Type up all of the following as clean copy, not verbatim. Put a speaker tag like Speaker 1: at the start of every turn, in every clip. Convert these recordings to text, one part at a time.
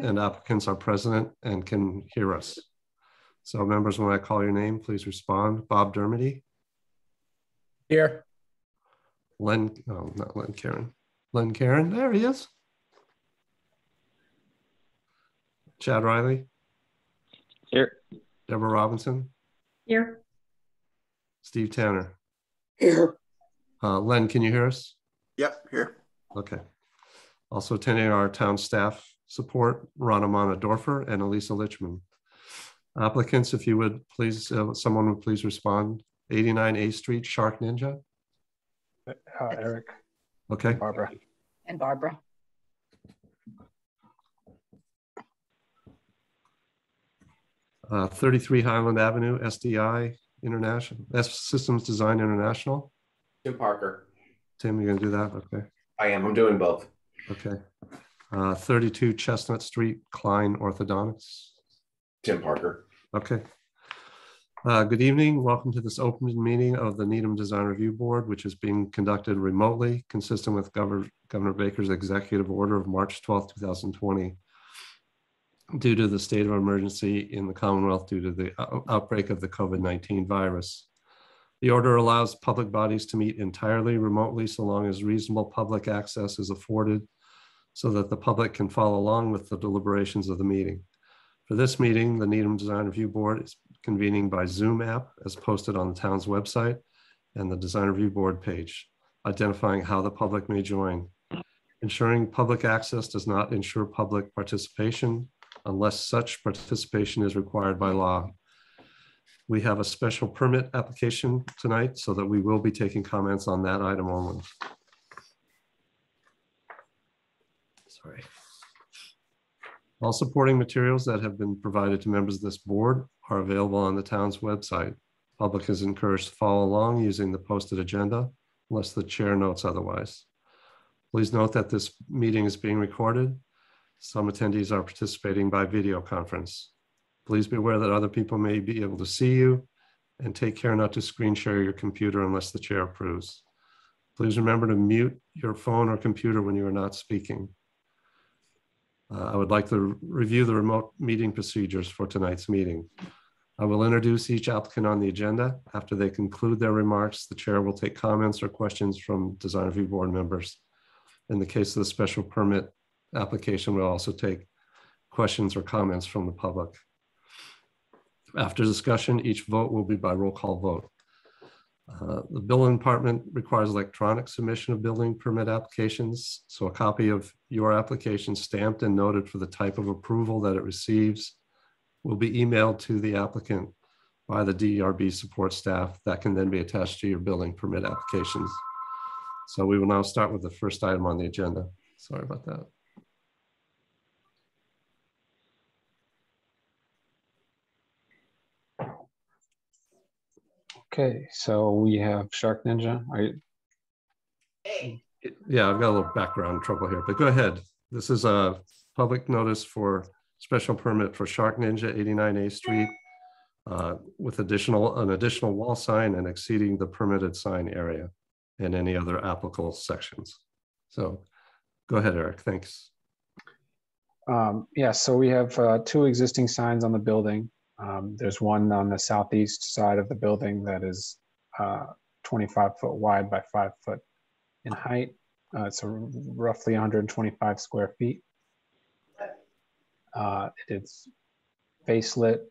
Speaker 1: and applicants are present and can hear us. So members, when I call your name, please respond. Bob Dermody.
Speaker 2: Here.
Speaker 1: Len, oh, not Len Karen. Len Karen, there he is. Chad Riley.
Speaker 3: Here.
Speaker 1: Deborah Robinson.
Speaker 4: Here.
Speaker 1: Steve Tanner.
Speaker 5: Here.
Speaker 1: Len, can you hear us?
Speaker 5: Yep, here.
Speaker 1: Okay. Also attending our town staff support, Ranamana Dorfer and Elisa Lichman. Applicants, if you would please, someone would please respond. 89 A Street, Shark Ninja.
Speaker 2: Eric.
Speaker 1: Okay.
Speaker 2: Barbara.
Speaker 4: And Barbara.
Speaker 1: 33 Highland Avenue, SDI International, Systems Design International.
Speaker 6: Tim Parker.
Speaker 1: Tim, you're gonna do that? Okay.
Speaker 6: I am, I'm doing both.
Speaker 1: Okay. 32 Chestnut Street, Klein Orthodontics.
Speaker 6: Tim Parker.
Speaker 1: Okay. Good evening. Welcome to this open meeting of the Needham Design Review Board, which is being conducted remotely, consistent with Governor Baker's executive order of March 12, 2020, due to the state of emergency in the Commonwealth due to the outbreak of the COVID-19 virus. The order allows public bodies to meet entirely remotely so long as reasonable public access is afforded so that the public can follow along with the deliberations of the meeting. For this meeting, the Needham Design Review Board is convening by Zoom app as posted on the town's website and the Design Review Board page, identifying how the public may join. Ensuring public access does not ensure public participation unless such participation is required by law. We have a special permit application tonight so that we will be taking comments on that item only. Sorry. All supporting materials that have been provided to members of this board are available on the town's website. Public is encouraged to follow along using the posted agenda unless the chair notes otherwise. Please note that this meeting is being recorded. Some attendees are participating by video conference. Please be aware that other people may be able to see you and take care not to screen share your computer unless the chair approves. Please remember to mute your phone or computer when you are not speaking. I would like to review the remote meeting procedures for tonight's meeting. I will introduce each applicant on the agenda. After they conclude their remarks, the chair will take comments or questions from Design Review Board members. In the case of the special permit application, we'll also take questions or comments from the public. After discussion, each vote will be by roll call vote. The building department requires electronic submission of building permit applications. So a copy of your application stamped and noted for the type of approval that it receives will be emailed to the applicant by the DERB support staff that can then be attached to your building permit applications. So we will now start with the first item on the agenda. Sorry about that.
Speaker 2: Okay, so we have Shark Ninja.
Speaker 1: Yeah, I've got a little background trouble here, but go ahead. This is a public notice for special permit for Shark Ninja, 89 A Street, with an additional wall sign and exceeding the permitted sign area and any other applicable sections. So go ahead, Eric, thanks.
Speaker 2: Yeah, so we have two existing signs on the building. There's one on the southeast side of the building that is 25 foot wide by 5 foot in height. It's roughly 125 square feet. It's facelit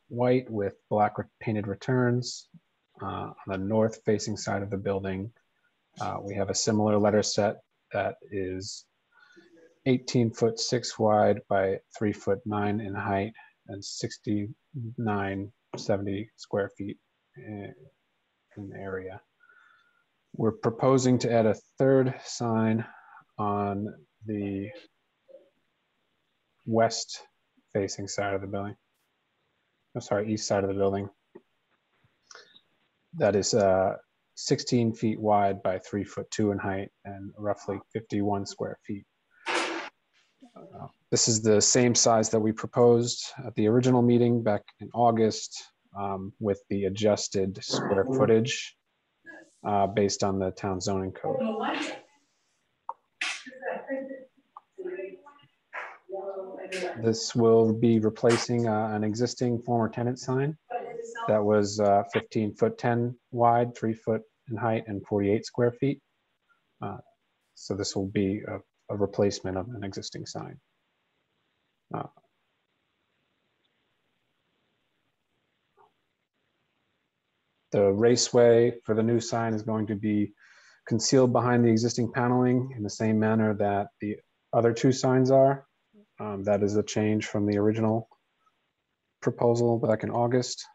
Speaker 2: white with black painted returns. On the north facing side of the building, we have a similar letter set that is 18 foot 6 wide by 3 foot 9 in height and 6970 square feet in area. We're proposing to add a third sign on the west facing side of the building. I'm sorry, east side of the building. That is 16 feet wide by 3 foot 2 in height and roughly 51 square feet. This is the same size that we proposed at the original meeting back in August with the adjusted square footage based on the town zoning code. This will be replacing an existing former tenant sign that was 15 foot 10 wide, 3 foot in height, and 48 square feet. So this will be a replacement of an existing sign. The raceway for the new sign is going to be concealed behind the existing paneling in the same manner that the other two signs are. That is a change from the original proposal back in August.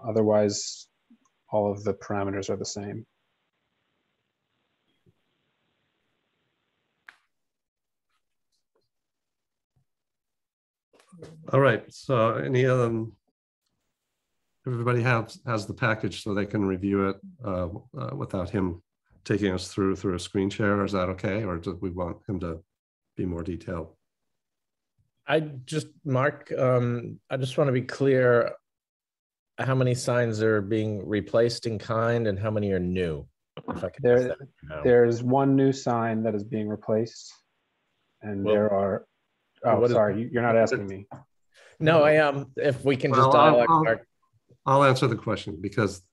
Speaker 2: Otherwise, all of the parameters are the same.
Speaker 1: All right, so everybody has the package so they can review it without him taking us through a screen share. Is that okay? Or do we want him to be more detailed?
Speaker 7: Mark, I just want to be clear how many signs are being replaced in kind and how many are new? If I could
Speaker 2: There's one new sign that is being replaced, and there are, sorry, you're not asking me.
Speaker 7: No, I am. If we can just
Speaker 1: I'll answer the question, because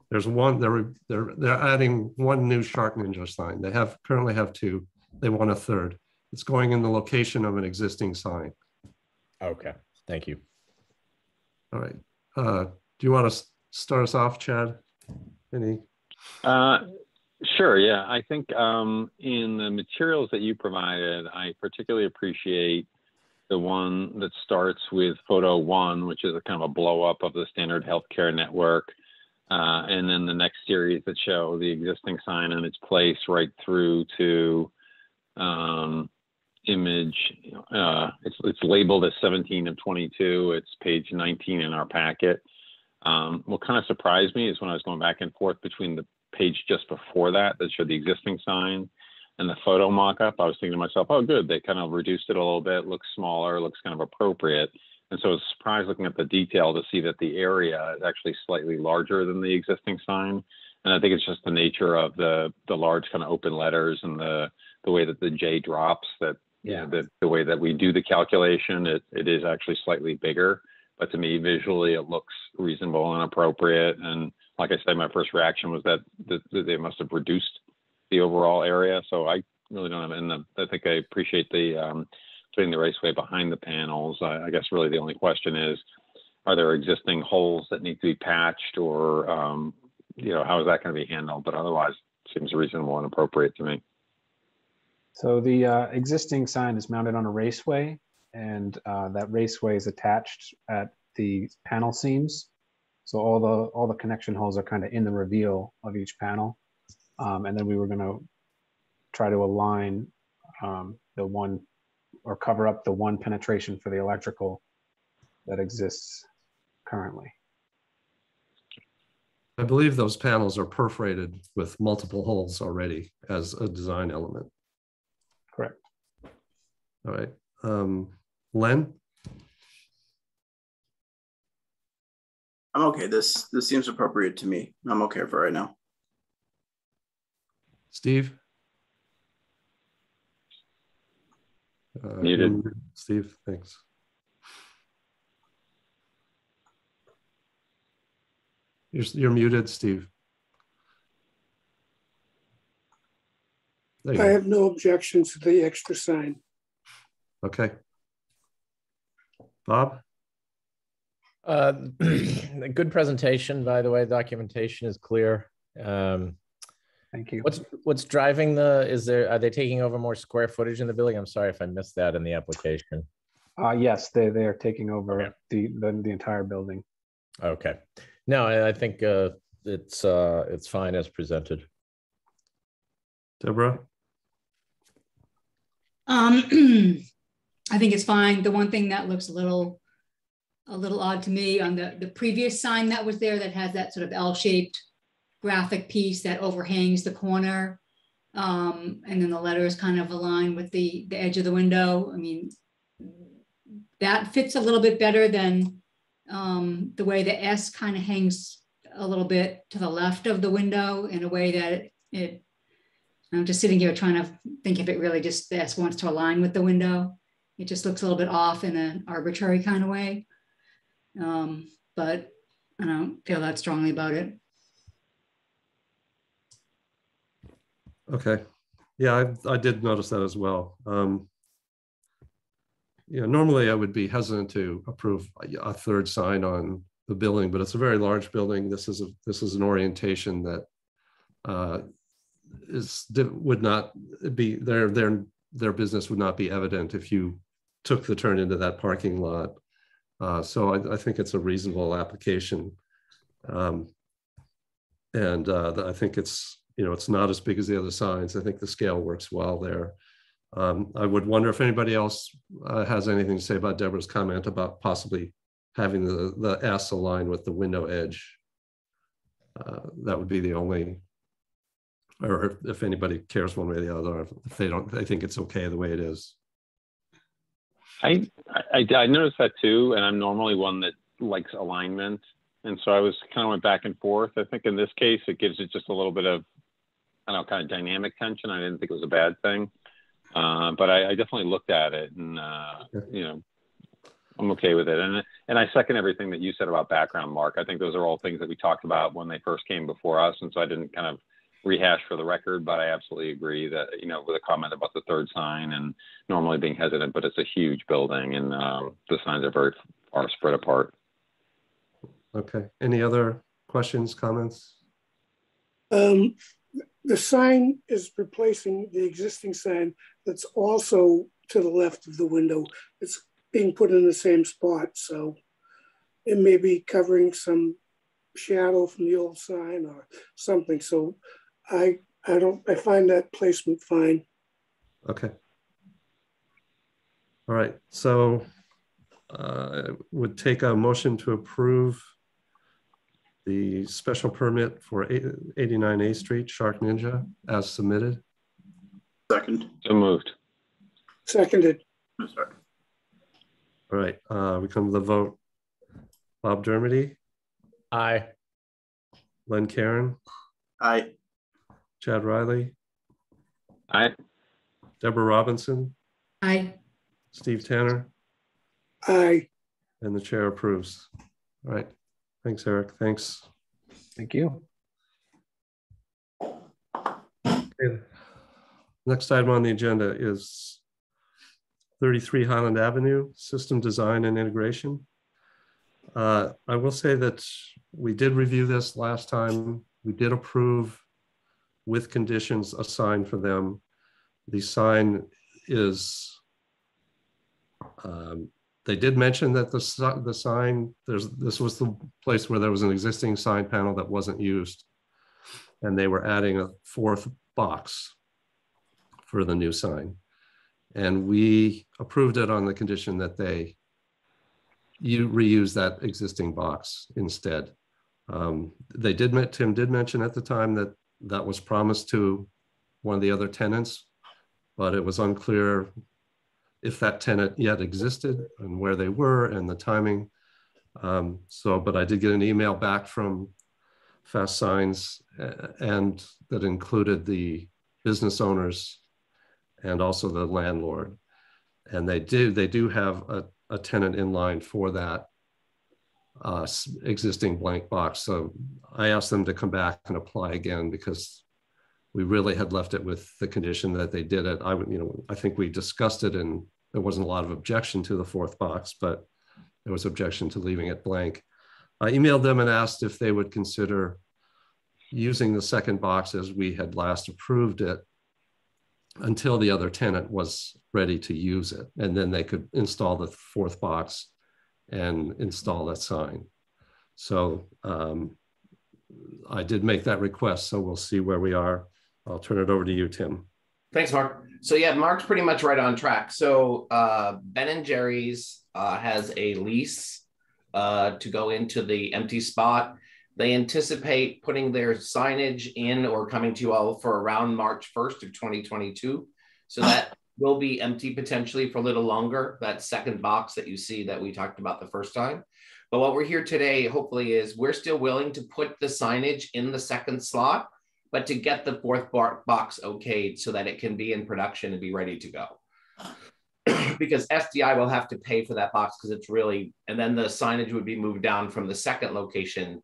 Speaker 1: there's one, they're adding one new Shark Ninja sign. They currently have two. They want a third. It's going in the location of an existing sign.
Speaker 7: Okay, thank you.
Speaker 1: All right. Do you want to start us off, Chad? Any?
Speaker 3: Sure, yeah. I think in the materials that you provided, I particularly appreciate the one that starts with photo 1, which is a kind of a blow up of the standard healthcare network. And then the next series that show the existing sign in its place right through to image. It's labeled as 17 of 22. It's page 19 in our packet. What kind of surprised me is when I was going back and forth between the page just before that showed the existing sign and the photo mock-up, I was thinking to myself, oh, good, they kind of reduced it a little bit, looks smaller, looks kind of appropriate. And so I was surprised looking at the detail to see that the area is actually slightly larger than the existing sign. And I think it's just the nature of the large kind of open letters and the way that the J drops, that the way that we do the calculation, it is actually slightly bigger. But to me, visually, it looks reasonable and appropriate. And like I said, my first reaction was that they must have reduced the overall area. So I really don't have, and I think I appreciate the putting the raceway behind the panels. I guess really the only question is, are there existing holes that need to be patched, or how is that going to be handled? But otherwise, it seems reasonable and appropriate to me.
Speaker 2: So the existing sign is mounted on a raceway, and that raceway is attached at the panel seams. So all the connection holes are kind of in the reveal of each panel. And then we were going to try to align the one, or cover up the one penetration for the electrical that exists currently.
Speaker 1: I believe those panels are perforated with multiple holes already as a design element.
Speaker 2: Correct.
Speaker 1: All right. Len?
Speaker 5: I'm okay. This seems appropriate to me. I'm okay for right now.
Speaker 1: Steve?
Speaker 3: Muted.
Speaker 1: Steve, thanks. You're muted, Steve.
Speaker 8: I have no objections to the extra sign.
Speaker 1: Okay. Bob?
Speaker 7: Good presentation, by the way. Documentation is clear.
Speaker 2: Thank you.
Speaker 7: What's driving are they taking over more square footage in the building? I'm sorry if I missed that in the application.
Speaker 2: Yes, they are taking over the entire building.
Speaker 7: Okay. No, I think it's fine as presented.
Speaker 1: Deborah?
Speaker 4: I think it's fine. The one thing that looks a little odd to me on the previous sign that was there, that has that sort of L-shaped graphic piece that overhangs the corner, and then the letters kind of align with the edge of the window. I mean, that fits a little bit better than the way the S kind of hangs a little bit to the left of the window, in a way that I'm just sitting here trying to think if it really just, the S wants to align with the window. It just looks a little bit off in an arbitrary kind of way. But I don't feel that strongly about it.
Speaker 1: Okay. Yeah, I did notice that as well. Normally I would be hesitant to approve a third sign on the building, but it's a very large building. This is an orientation that would not be their business would not be evident if you took the turn into that parking lot. So I think it's a reasonable application, and I think it's not as big as the other signs. I think the scale works well there. I would wonder if anybody else has anything to say about Deborah's comment about possibly having the S align with the window edge. That would be the only, or if anybody cares one way or the other, if they don't, they think it's okay the way it is.
Speaker 3: I noticed that too, and I'm normally one that likes alignment, and so I was kind of went back and forth. I think in this case, it gives it just a little bit of, I don't know, kind of dynamic tension. I didn't think it was a bad thing, but I definitely looked at it, and I'm okay with it. And I second everything that you said about background, Mark. I think those are all things that we talked about when they first came before us, and so I didn't kind of rehash for the record, but I absolutely agree that, with a comment about the third sign and normally being hesitant, but it's a huge building and the signs are very far spread apart.
Speaker 1: Okay. Any other questions, comments?
Speaker 8: The sign is replacing the existing sign that's also to the left of the window. It's being put in the same spot, so it may be covering some shadow from the old sign or something. So I find that placement fine.
Speaker 1: Okay. All right. So would take a motion to approve the special permit for 89 A Street, Shark Ninja, as submitted.
Speaker 5: Second.
Speaker 3: So moved.
Speaker 8: Seconded.
Speaker 5: Sorry.
Speaker 1: All right. We come to the vote. Bob Dermody.
Speaker 7: Aye.
Speaker 1: Len Karen.
Speaker 5: Aye.
Speaker 1: Chad Riley.
Speaker 3: Aye.
Speaker 1: Deborah Robinson.
Speaker 4: Aye.
Speaker 1: Steve Tanner.
Speaker 8: Aye.
Speaker 1: And the chair approves. All right. Thanks, Eric. Thanks.
Speaker 2: Thank you.
Speaker 1: Okay. Next item on the agenda is 33 Highland Avenue, system design and integration. I will say that we did review this last time. We did approve with conditions a sign for them. The sign is, they did mention that the sign, this was the place where there was an existing sign panel that wasn't used, and they were adding a fourth box for the new sign. And we approved it on the condition that you reuse that existing box instead. Tim did mention at the time that that was promised to one of the other tenants, but it was unclear if that tenant yet existed and where they were and the timing. But I did get an email back from Fast Signs and that included the business owners and also the landlord. And they do have a tenant in line for that existing blank box. So I asked them to come back and apply again because we really had left it with the condition that they did it. I think we discussed it and there wasn't a lot of objection to the fourth box, but there was objection to leaving it blank. I emailed them and asked if they would consider using the second box as we had last approved it until the other tenant was ready to use it. And then they could install the fourth box and install that sign. So I did make that request, so we'll see where we are. I'll turn it over to you, Tim.
Speaker 6: Thanks, Mark. So yeah, Mark's pretty much right on track. So Ben & Jerry's has a lease to go into the empty spot. They anticipate putting their signage in or coming to you all for around March 1st of 2022. So that will be empty potentially for a little longer, that second box that you see that we talked about the first time. But what we're here today, hopefully, is we're still willing to put the signage in the second slot, but to get the fourth box okayed so that it can be in production and be ready to go. because SDI will have to pay for that box because it's really, and then the signage would be moved down from the second location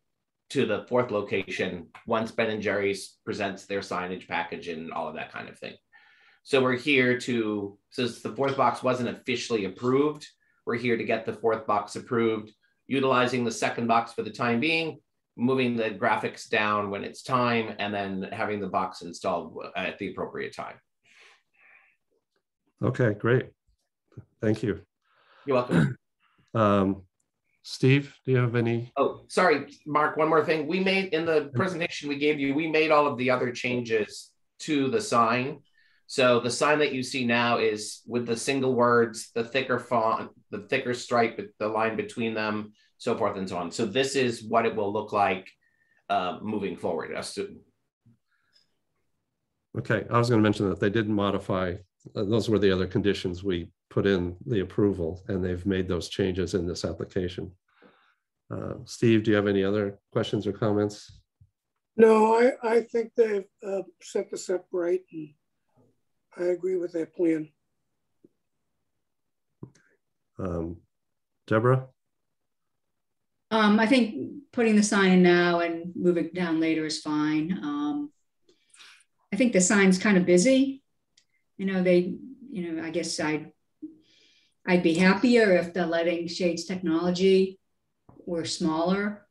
Speaker 6: to the fourth location once Ben & Jerry's presents their signage package and all of that kind of thing. So we're here to, since the fourth box wasn't officially approved, we're here to get the fourth box approved, utilizing the second box for the time being, moving the graphics down when it's time, and then having the box installed at the appropriate time.
Speaker 1: Okay, great. Thank you.
Speaker 6: You're welcome.
Speaker 1: Steve, do you have any?
Speaker 6: Oh, sorry, Mark, one more thing. We made, in the presentation we gave you, we made all of the other changes to the sign. So the sign that you see now is with the single words, the thicker font, the thicker stripe, the line between them, so forth and so on. So this is what it will look like moving forward.
Speaker 1: Okay, I was going to mention that they did modify, those were the other conditions we put in the approval, and they've made those changes in this application. Steve, do you have any other questions or comments?
Speaker 8: No, I think they've set this up right, and I agree with that plan.
Speaker 1: Deborah?
Speaker 4: I think putting the sign in now and moving it down later is fine. I think the sign's kind of busy. I guess I'd be happier if the lighting shades technology were smaller.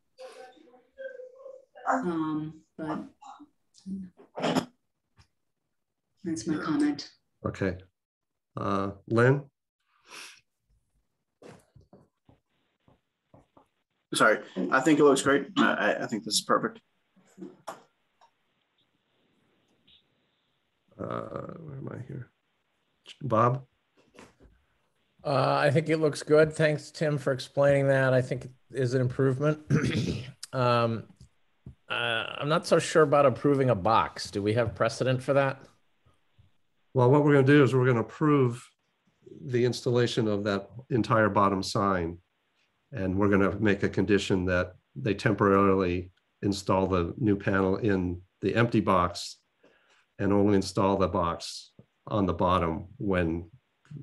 Speaker 4: But that's my comment.
Speaker 1: Okay. Lynn?
Speaker 5: Sorry, I think it looks great. I think this is perfect.
Speaker 1: Where am I here? Bob?
Speaker 7: I think it looks good. Thanks, Tim, for explaining that. I think it is an improvement. I'm not so sure about approving a box. Do we have precedent for that?
Speaker 1: Well, what we're going to do is we're going to approve the installation of that entire bottom sign. And we're going to make a condition that they temporarily install the new panel in the empty box and only install the box on the bottom when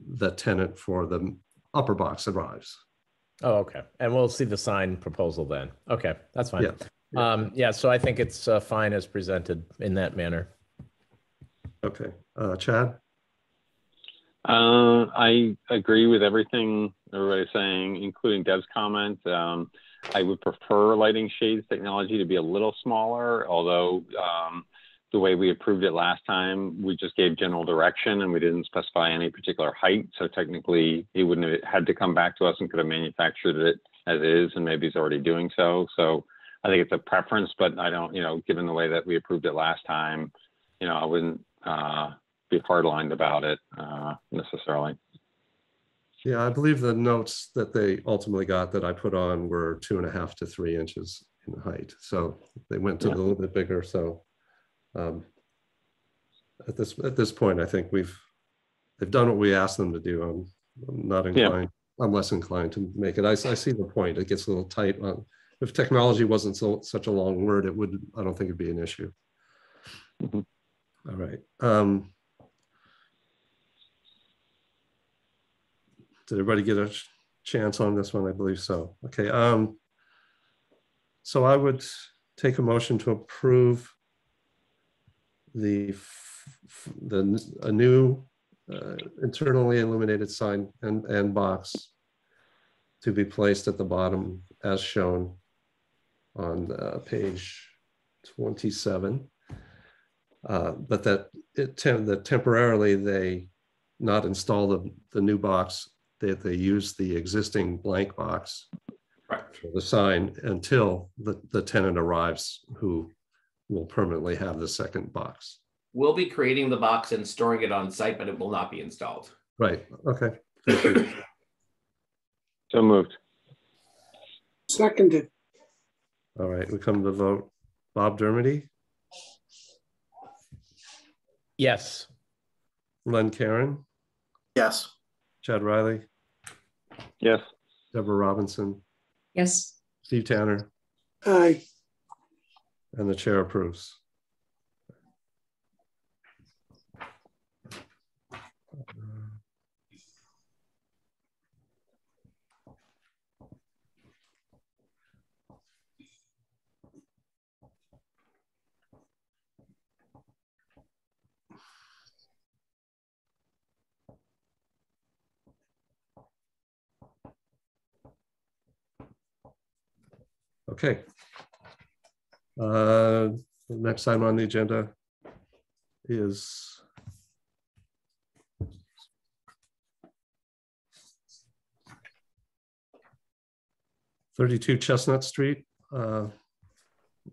Speaker 1: the tenant for the upper box arrives.
Speaker 7: Oh, okay. And we'll see the sign proposal then. Okay, that's fine.
Speaker 1: Yeah.
Speaker 7: Yeah, so I think it's fine as presented in that manner.
Speaker 1: Okay. Chad?
Speaker 3: I agree with everything everybody's saying, including Deb's comment. I would prefer lighting shades technology to be a little smaller, although the way we approved it last time, we just gave general direction and we didn't specify any particular height. So technically he wouldn't have had to come back to us and could have manufactured it as is, and maybe he's already doing so. So I think it's a preference, but I don't, given the way that we approved it last time, I wouldn't be hardlined about it necessarily.
Speaker 1: Yeah, I believe the notes that they ultimately got that I put on were 2.5 to 3 inches in height. So they went to a little bit bigger. So at this point, I think they've done what we asked them to do. I'm not inclined. Yeah. I'm less inclined to make it. I see the point. It gets a little tight. If technology wasn't such a long word, it would. I don't think it'd be an issue.
Speaker 3: Mm-hmm.
Speaker 1: All right. Did everybody get a chance on this one? I believe so. Okay. So I would take a motion to approve a new internally illuminated sign and box to be placed at the bottom as shown on page 27. But that temporarily they not install the new box, that they use the existing blank box for the sign until the tenant arrives who will permanently have the second box.
Speaker 6: We'll be creating the box and storing it on site, but it will not be installed.
Speaker 1: Right. Okay. Thank you.
Speaker 3: So moved.
Speaker 8: Seconded.
Speaker 1: All right. We come to vote. Bob Dermody?
Speaker 7: Yes.
Speaker 1: Len Karen?
Speaker 5: Yes.
Speaker 1: Chad Riley?
Speaker 3: Yes.
Speaker 1: Deborah Robinson?
Speaker 4: Yes.
Speaker 1: Steve Tanner?
Speaker 8: Aye.
Speaker 1: And the chair approves. Okay. The next item on the agenda is (32 Chestnut Street),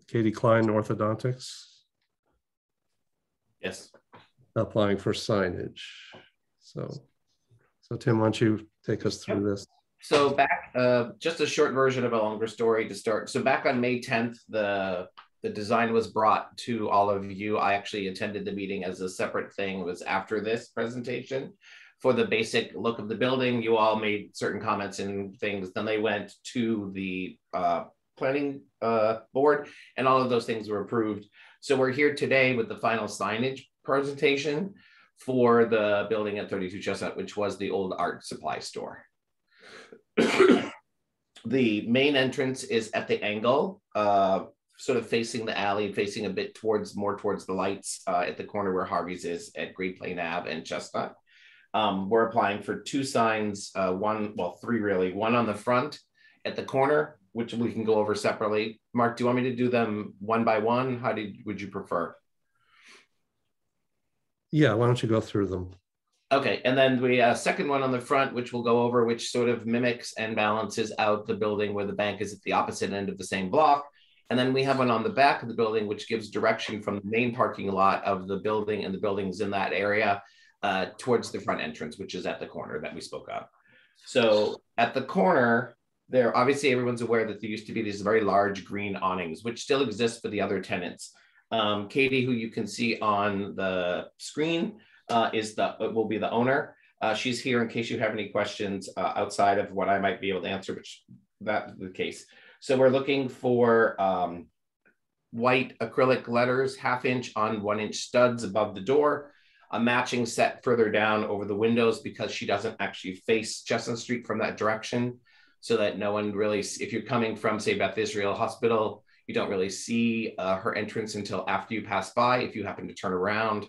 Speaker 1: Katie Klein Orthodontics,
Speaker 6: Yes.
Speaker 1: applying for signage. So Tim, why don't you take us through this?
Speaker 6: So back, just a short version of a longer story to start. So back on May 10th, the design was brought to all of you. I actually attended the meeting as a separate thing. It was after this presentation. For the basic look of the building, you all made certain comments and things. Then they went to the planning board, and all of those things were approved. So we're here today with the final signage presentation for the building at 32 Chestnut, which was the old art supply store. The main entrance is at the angle, sort of facing the alley, facing a bit more towards the lights at the corner where Harvey's is at Great Plain Ave and Chestnut. We're applying for 2 signs, 3 really. One on the front at the corner, which we can go over separately. Mark, do you want me to do them one by one? Would you prefer?
Speaker 1: Yeah, why don't you go through them?
Speaker 6: Okay, and then we second one on the front, which we'll go over, which sort of mimics and balances out the building where the bank is at the opposite end of the same block. And then we have one on the back of the building, which gives direction from the main parking lot of the building and the buildings in that area towards the front entrance, which is at the corner that we spoke of. So at the corner, there obviously everyone's aware that there used to be these very large green awnings, which still exist for the other tenants. Katie, who you can see on the screen, will be the owner. She's here in case you have any questions outside of what I might be able to answer, which that's the case. So we're looking for white acrylic letters, 1/2 inch on 1 inch studs above the door, a matching set further down over the windows because she doesn't actually face Chestnut Street from that direction, so that no one really, if you're coming from, say, Beth Israel Hospital, you don't really see her entrance until after you pass by, if you happen to turn around.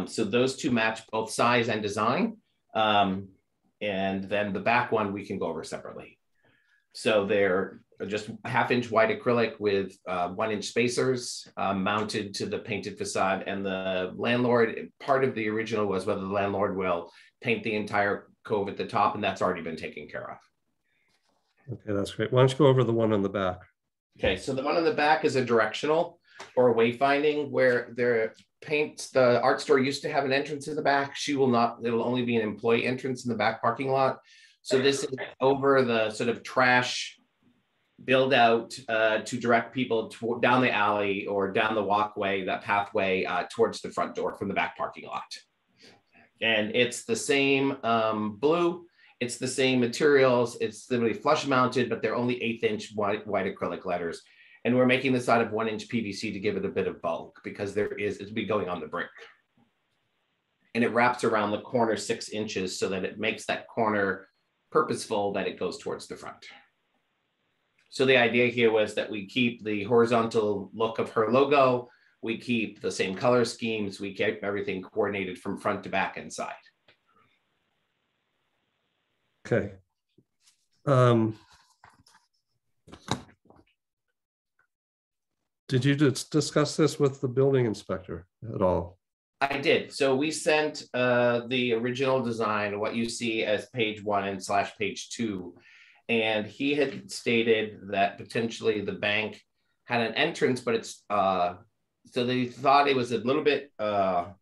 Speaker 6: So those 2 match both size and design. And then the back one we can go over separately. So they're just 1/2 inch white acrylic with 1 inch spacers mounted to the painted facade. And the landlord, part of the original was whether the landlord will paint the entire cove at the top, and that's already been taken care of.
Speaker 1: Okay, that's great. Why don't you go over the one on the back?
Speaker 6: Okay, so the one on the back is a directional or a wayfinding where the art store used to have an entrance in the back. She will not, it'll only be an employee entrance in the back parking lot. So this is over the sort of trash build out to direct people down the alley or down the walkway, that pathway towards the front door from the back parking lot. And it's the same blue, it's the same materials, it's literally flush mounted, but they're only 1/8 inch white acrylic letters. And we're making this out of 1 inch PVC to give it a bit of bulk because it'll be going on the brick. And it wraps around the corner 6 inches so that it makes that corner purposeful that it goes towards the front. So the idea here was that we keep the horizontal look of her logo, we keep the same color schemes, we keep everything coordinated from front to back and side.
Speaker 1: Okay. Did you discuss this with the building inspector at all?
Speaker 6: I did. So we sent the original design, what you see as page 1 and / page 2. And he had stated that potentially the bank had an entrance, but it's, so they thought it was a little bit, what's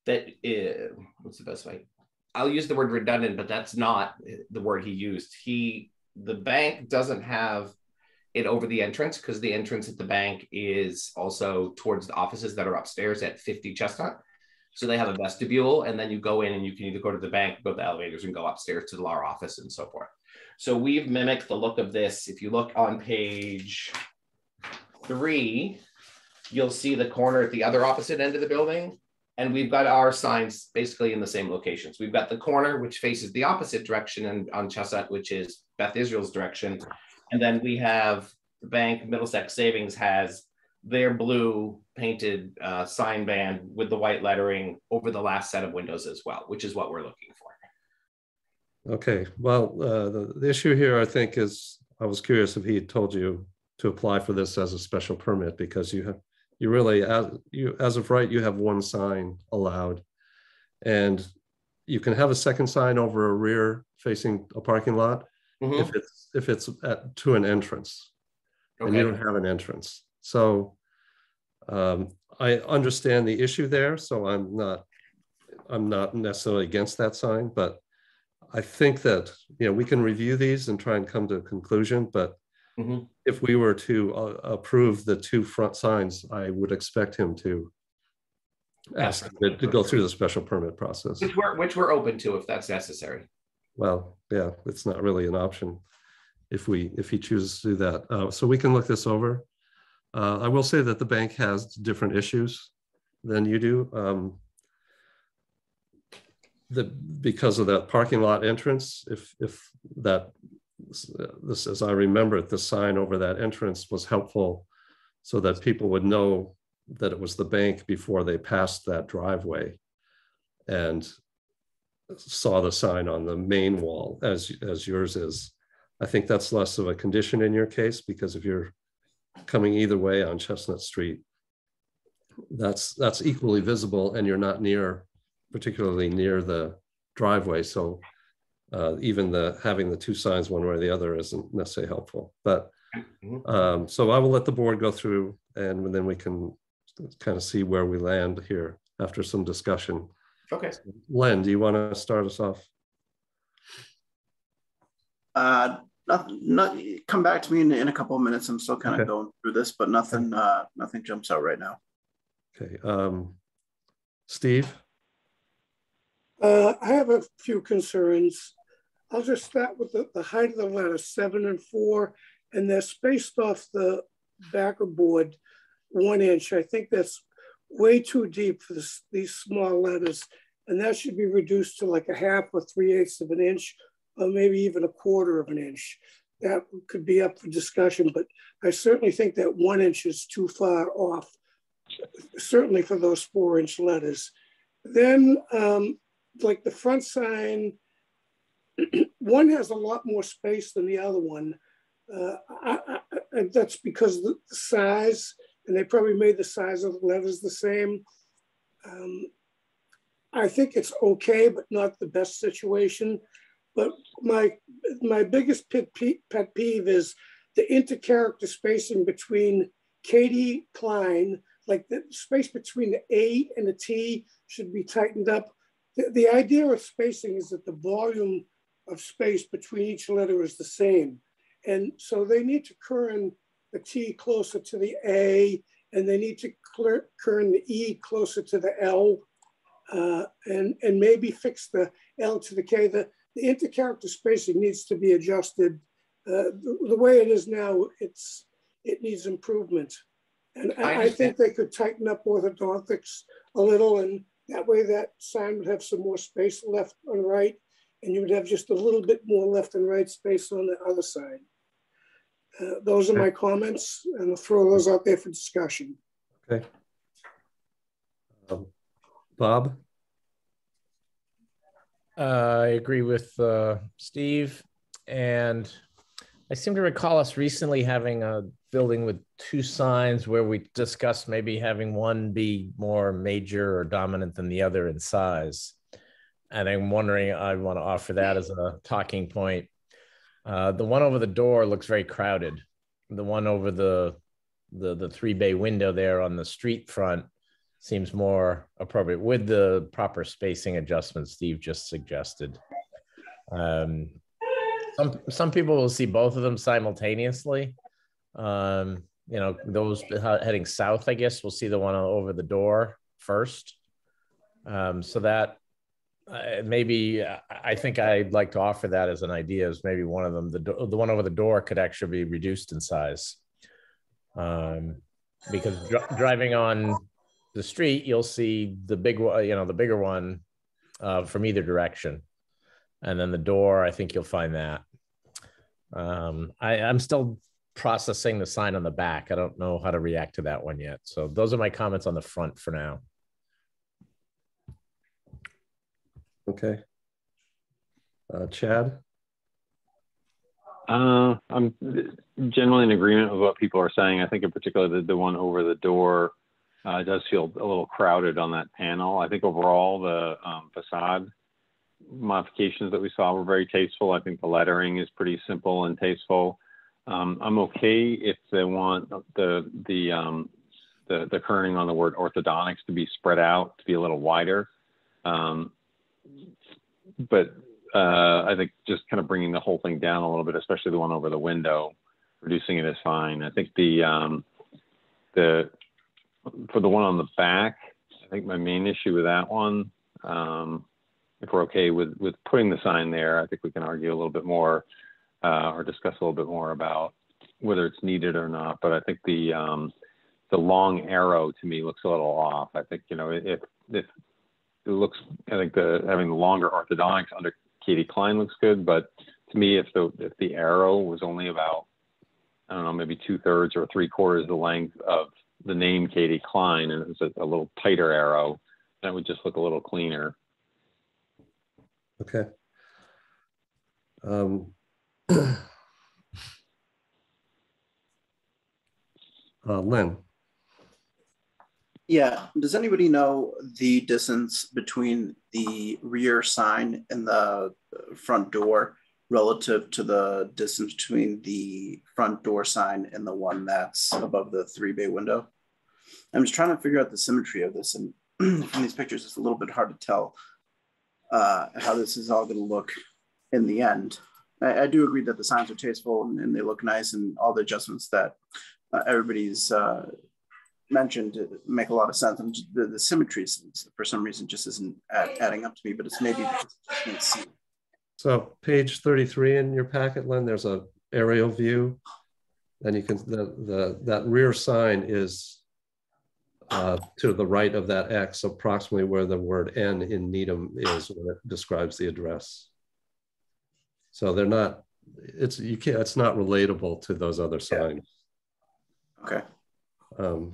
Speaker 6: the best way? I'll use the word redundant, but that's not the word he used. The bank doesn't have it over the entrance because the entrance at the bank is also towards the offices that are upstairs at 50 Chestnut. So they have a vestibule, and then you go in and you can either go to the bank, go to the elevators, and go upstairs to our office and so forth. So we've mimicked the look of this. If you look on page 3, you'll see the corner at the other opposite end of the building. And we've got our signs basically in the same locations. We've got the corner, which faces the opposite direction and on Chestnut, which is Beth Israel's direction. And then we have the bank, Middlesex Savings has their blue painted sign band with the white lettering over the last set of windows as well, which is what we're looking for.
Speaker 1: Okay, well, the issue here, I think, is was curious if he had told you to apply for this as a special permit, because you really, as of right, you have one sign allowed. And you can have a second sign over a rear facing a parking lot if it's to an entrance.
Speaker 6: Okay.
Speaker 1: And you don't have an entrance. So I understand the issue there. So I'm not necessarily against that sign, but I think that, you know, we can review these and try and come to a conclusion. But if we were to approve the two front signs, I would expect him to ask to go through the special permit process.
Speaker 6: Which we're open to if that's necessary.
Speaker 1: Well, yeah, it's not really an option if he chooses to do that. So we can look this over. I will say that the bank has different issues than you do. Because of that parking lot entrance, if this, as I remember it, the sign over that entrance was helpful so that people would know that it was the bank before they passed that driveway and saw the sign on the main wall as yours is. I think that's less of a condition in your case, because if you're coming either way on Chestnut Street, that's equally visible, and you're not particularly near the driveway. So even having the two signs one way or the other isn't necessarily helpful. But so I will let the board go through, and then we can kind of see where we land here after some discussion.
Speaker 6: Okay.
Speaker 1: Len, do you want to start us off?
Speaker 5: Not come back to me in a couple of minutes. I'm still kind of going through this, but nothing jumps out right now.
Speaker 1: Okay. Steve?
Speaker 8: I have a few concerns. I'll just start with the height of the letters 7 and 4, and they're spaced off the backer board 1 inch. I think that's way too deep for these small letters, and that should be reduced to like a 1/2 or 3/8 of an inch, or maybe even 1/4 of an inch. That could be up for discussion, but I certainly think that 1 inch is too far off, certainly for those 4-inch letters. Then like the front sign, one has a lot more space than the other one. That's because of the size, and they probably made the size of the letters the same. I think it's okay, but not the best situation. But my biggest pet peeve is the intercharacter spacing between Katie Klein, like the space between the A and the T should be tightened up. The idea of spacing is that the volume of space between each letter is the same. And so they need to kern the T closer to the A, and they need to kern the E closer to the L, and maybe fix the L to the K. The intercharacter spacing needs to be adjusted. The way it is now, it needs improvement. And I think they could tighten up orthodontics a little, and that way that sign would have some more space left and right, and you would have just a little bit more left and right space on the other side. Those are my comments, and I'll throw those out there for discussion.
Speaker 1: Okay. Bob?
Speaker 7: I agree with Steve, and I seem to recall us recently having a building with 2 signs where we discussed maybe having one be more major or dominant than the other in size. And I'm wondering, I want to offer that as a talking point. The one over the door looks very crowded. The one over the 3-bay window there on the street front seems more appropriate with the proper spacing adjustments Steve just suggested. Some people will see both of them simultaneously. You know, those heading south, I guess, will see the one over the door first. So that maybe I think I'd like to offer that as an idea, as maybe one of them, the one over the door could actually be reduced in size. Because driving on the street, you'll see the big one, you know, the bigger one from either direction. And then the door, I think you'll find that. I'm still processing the sign on the back. I don't know how to react to that one yet. So those are my comments on the front for now.
Speaker 1: Okay. Chad?
Speaker 3: I'm generally in agreement with what people are saying. I think in particular the one over the door does feel a little crowded on that panel. I think overall the facade modifications that we saw were very tasteful. I think the lettering is pretty simple and tasteful. I'm okay if they want the kerning on the word orthodontics to be spread out, to be a little wider. But I think just kind of bringing the whole thing down a little bit, especially the one over the window, reducing it is fine. I think for the one on the back, I think my main issue with that one, if we're okay with putting the sign there, I think we can argue a little bit more or discuss a little bit more about whether it's needed or not. But I think the long arrow to me looks a little off. I think, you know, if it looks, I think having the longer orthodontics under Katie Klein looks good, but to me, if the arrow was only about, I don't know, maybe 2/3 or 3/4 the length of the name Katie Klein, and it was a little tighter arrow, that would just look a little cleaner.
Speaker 1: Okay. Lynn.
Speaker 5: Yeah, does anybody know the distance between the rear sign and the front door relative to the distance between the front door sign and the one that's above the 3-bay window? I'm just trying to figure out the symmetry of this, and from these pictures, it's a little bit hard to tell how this is all going to look in the end. I do agree that the signs are tasteful and they look nice, and all the adjustments that everybody's mentioned make a lot of sense. And the symmetry, for some reason, just isn't adding up to me, but it's maybe because I can't see.
Speaker 1: So page 33 in your packet, Lynn, there's a aerial view, and you can that rear sign is to the right of that X, approximately where the word N in Needham is when it describes the address. So they're not, it's not relatable to those other signs.
Speaker 5: Okay. All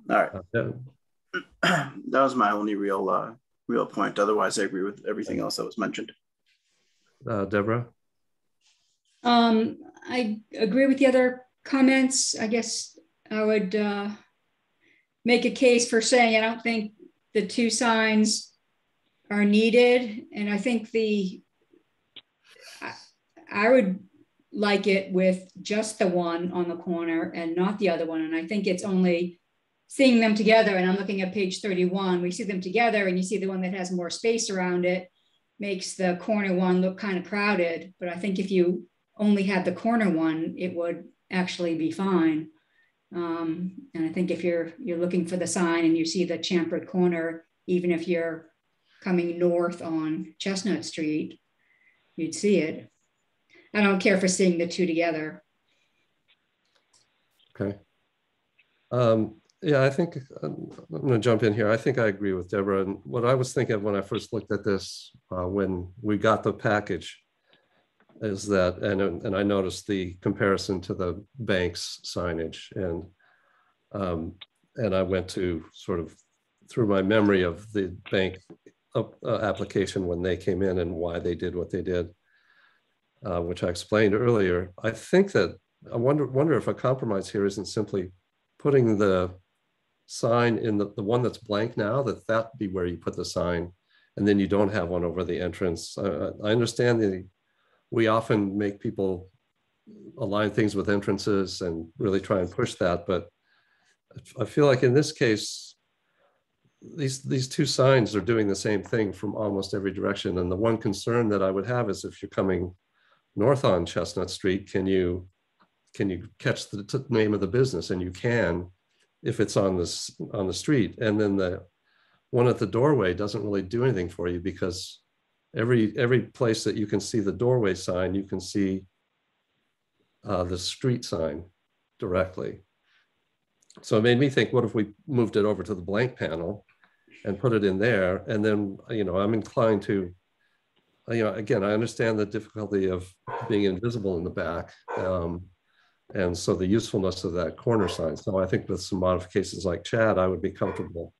Speaker 5: right. That was my only real point. Otherwise, I agree with everything else that was mentioned.
Speaker 1: Deborah?
Speaker 4: I agree with the other comments. I guess I would make a case for saying I don't think the two signs are needed. And I think I would like it with just the one on the corner and not the other one. And I think it's only seeing them together, and I'm looking at page 31, we see them together and you see the one that has more space around it makes the corner one look kind of crowded. But I think if you only had the corner one, it would actually be fine. And I think if you're looking for the sign and you see the chamfered corner, even if you're coming north on Chestnut Street, you'd see it. I don't care for seeing the two together.
Speaker 1: Okay. Yeah, I think I'm going to jump in here. I think I agree with Deborah. And what I was thinking of when I first looked at this, when we got the package, is that, and I noticed the comparison to the bank's signage, and I went to sort of through my memory of the bank application when they came in and why they did what they did, which I explained earlier. I think that I wonder if a compromise here isn't simply putting the sign in the one that's blank now, that be where you put the sign, and then you don't have one over the entrance. I understand we often make people align things with entrances and really try and push that, but I feel like in this case, these two signs are doing the same thing from almost every direction. And the one concern that I would have is if you're coming north on Chestnut Street, can you catch the name of the business? And you can, if it's on the street. And then the one at the doorway doesn't really do anything for you, because every place that you can see the doorway sign, you can see the street sign directly. So it made me think, what if we moved it over to the blank panel and put it in there? And then, I'm inclined to, again, I understand the difficulty of being invisible in the back. And so the usefulness of that corner sign. So I think with some modifications like Chad, I would be comfortable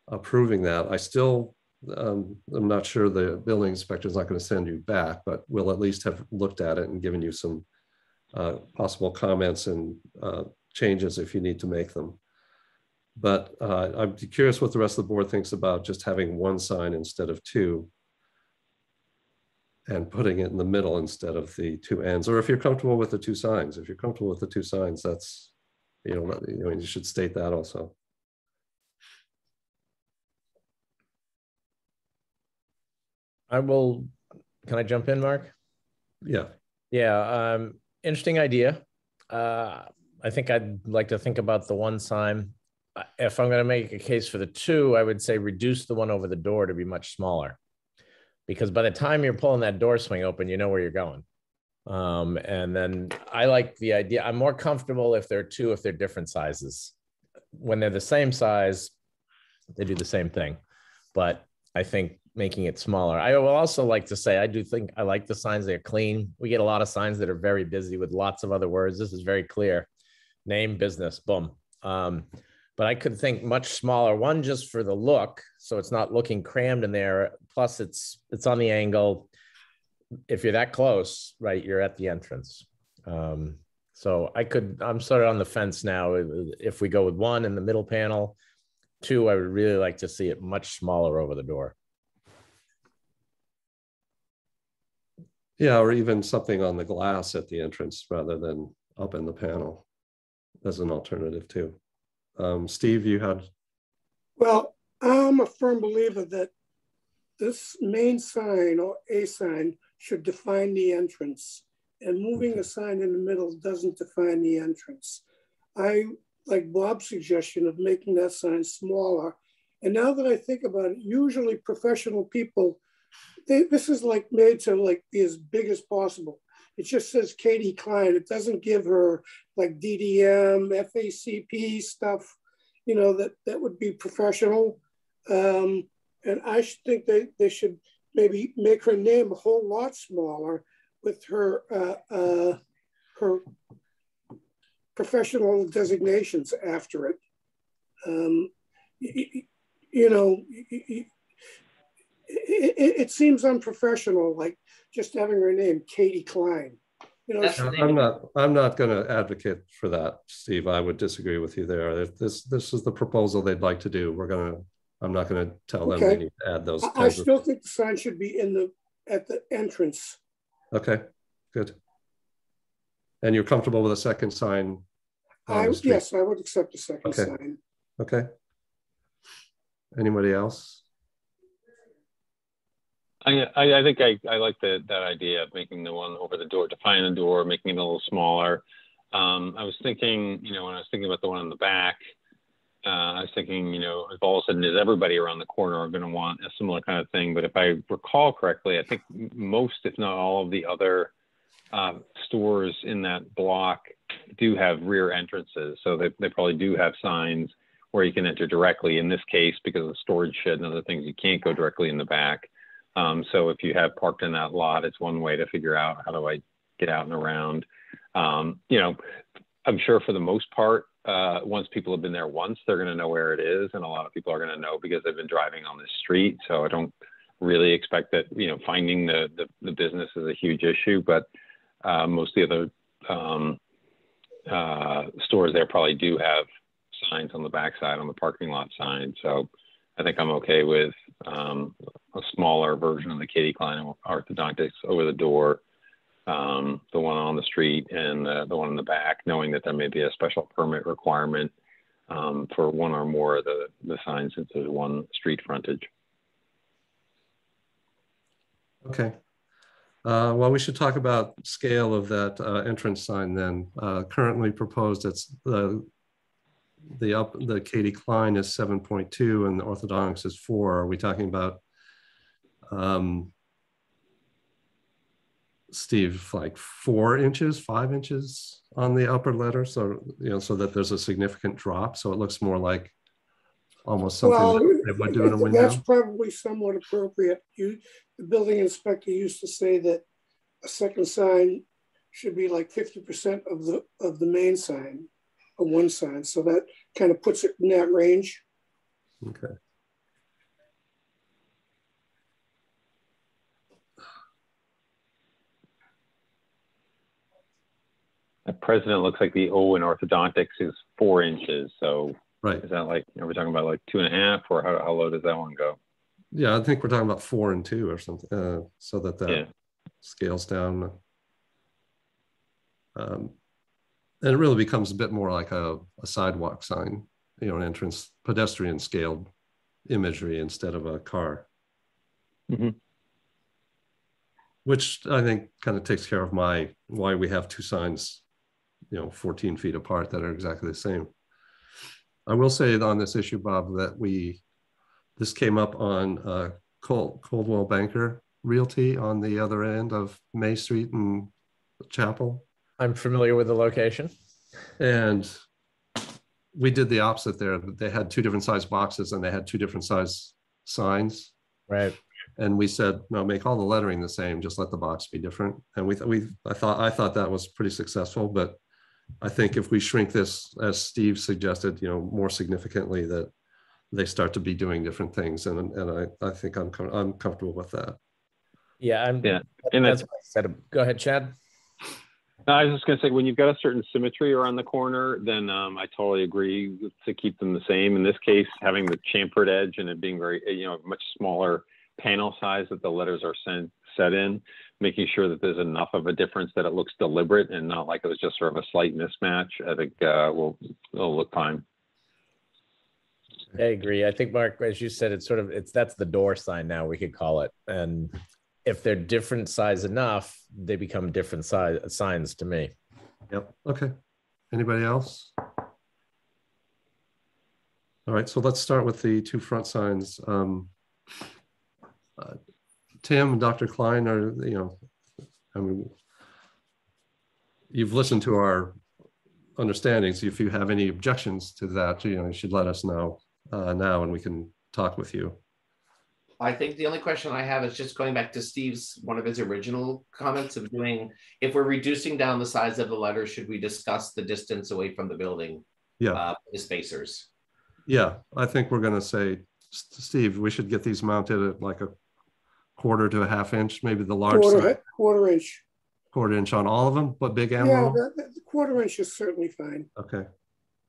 Speaker 1: approving that. I still I'm not sure the building inspector is not going to send you back, but we'll at least have looked at it and given you some possible comments and changes if you need to make them. But I'm curious what the rest of the board thinks about just having one sign instead of two and putting it in the middle instead of the two ends, or if you're comfortable with the two signs. If you're comfortable with the two signs, that's, you should state that also.
Speaker 7: Can I jump in, Mark?
Speaker 1: Yeah.
Speaker 7: Yeah, interesting idea. I think I'd like to think about the one sign. If I'm going to make a case for the two, I would say reduce the one over the door to be much smaller. Because by the time you're pulling that door swing open, you know where you're going. And then I like the idea. I'm more comfortable if they're two, if they're different sizes. When they're the same size, they do the same thing. But I think making it smaller. I will also like to say, I do think I like the signs. They're clean. We get a lot of signs that are very busy with lots of other words. This is very clear. Name, business, boom. But I could think much smaller, one just for the look, so it's not looking crammed in there. Plus it's on the angle. If you're that close, right, you're at the entrance. So I'm sort of on the fence now. If we go with one in the middle panel, two, I would really like to see it much smaller over the door.
Speaker 1: Yeah, or even something on the glass at the entrance rather than up in the panel as an alternative too. Steve, you had?
Speaker 8: Well, I'm a firm believer that this main sign or a sign should define the entrance, and moving a sign in the middle doesn't define the entrance. I like Bob's suggestion of making that sign smaller. And now that I think about it, usually professional people, this is like made to like be as big as possible. It just says Katie Klein. It doesn't give her like DDM, FACP stuff, that would be professional. And I think they should maybe make her name a whole lot smaller with her her professional designations after it. It seems unprofessional, like just having her name Katie Klein.
Speaker 1: I'm not going to advocate for that, Steve. I would disagree with you there. This is the proposal they'd like to do. I'm not going to tell them they need to add those.
Speaker 8: I still think the sign should be at the entrance.
Speaker 1: Okay, good. And you're comfortable with a second sign?
Speaker 8: Yes, I would accept a second sign.
Speaker 1: Okay. Anybody else?
Speaker 3: I think I like that idea of making the one over the door, defining the door, making it a little smaller. I was thinking, when I was thinking about the one in the back, I was thinking, if all of a sudden is everybody around the corner are going to want a similar kind of thing. But if I recall correctly, I think most, if not all, of the other stores in that block do have rear entrances. So they probably do have signs where you can enter directly. In this case, because of storage shed and other things, you can't go directly in the back. So if you have parked in that lot, it's one way to figure out how do I get out and around. I'm sure for the most part, once people have been there once, they're going to know where it is. And a lot of people are going to know because they've been driving on this street. So I don't really expect that, finding the business is a huge issue, but most of the other stores there probably do have signs on the backside on the parking lot sign. So I think I'm okay with a smaller version of the Katie Klein orthodontics over the door, the one on the street and the one in the back, knowing that there may be a special permit requirement for one or more of the signs since there's one street frontage.
Speaker 1: Okay. Well, we should talk about scale of that entrance sign then. Currently proposed, it's the Katie Klein is 7.2 and the orthodontics is 4. Are we talking about, Steve, like 4 inches, 5 inches on the upper letter? So, so that there's a significant drop. So it looks more like almost something they would do in a window.
Speaker 8: That's probably somewhat appropriate. The building inspector used to say that a second sign should be like 50% of the main sign. One sign, so that kind of puts it in that range.
Speaker 1: Okay.
Speaker 3: At present, it looks like the O in orthodontics is 4 inches. So
Speaker 1: Right.
Speaker 3: is that like, are we talking about like 2.5, or how low does that one go?
Speaker 1: Yeah, I think we're talking about 4 and 2 or something, so that scales down. And it really becomes a bit more like a sidewalk sign, an entrance pedestrian scaled imagery instead of a car.
Speaker 3: Mm-hmm.
Speaker 1: Which I think kind of takes care of why we have 2 signs, 14 feet apart that are exactly the same. I will say on this issue, Bob, that this came up on Coldwell Banker Realty on the other end of May Street and Chapel.
Speaker 7: I'm familiar with the location.
Speaker 1: And we did the opposite there. They had 2 different size boxes and they had 2 different size signs.
Speaker 7: Right.
Speaker 1: And we said, no, make all the lettering the same, just let the box be different. And I thought that was pretty successful, but I think if we shrink this, as Steve suggested, more significantly, that they start to be doing different things. And I think I'm comfortable with that.
Speaker 7: Yeah.
Speaker 3: And
Speaker 7: that's what I said. Go ahead, Chad.
Speaker 3: I was just going to say, when you've got a certain symmetry around the corner, then I totally agree to keep them the same. In this case, having the chamfered edge and it being very, much smaller panel size that the letters are set in, making sure that there's enough of a difference that it looks deliberate and not like it was just sort of a slight mismatch, I think it'll look fine.
Speaker 7: I agree. I think, Mark, as you said, that's the door sign now, we could call it. And if they're different size enough, they become different signs to me.
Speaker 1: Yep. Okay. Anybody else? All right. So let's start with the 2 front signs. Tim and Dr. Klein you've listened to our understandings. If you have any objections to that, you should let us know now and we can talk with you.
Speaker 6: I think the only question I have is just going back to one of his original comments of if we're reducing down the size of the letter, should we discuss the distance away from the building?
Speaker 1: Yeah.
Speaker 6: The spacers.
Speaker 1: Yeah. I think we're going to say, Steve, we should get these mounted at like a 1/4 to a 1/2 inch, maybe the large side.
Speaker 8: Quarter inch.
Speaker 1: 1/4 inch on all of them, but big and
Speaker 8: yeah,
Speaker 1: little?
Speaker 8: the 1/4 inch is certainly fine.
Speaker 1: Okay.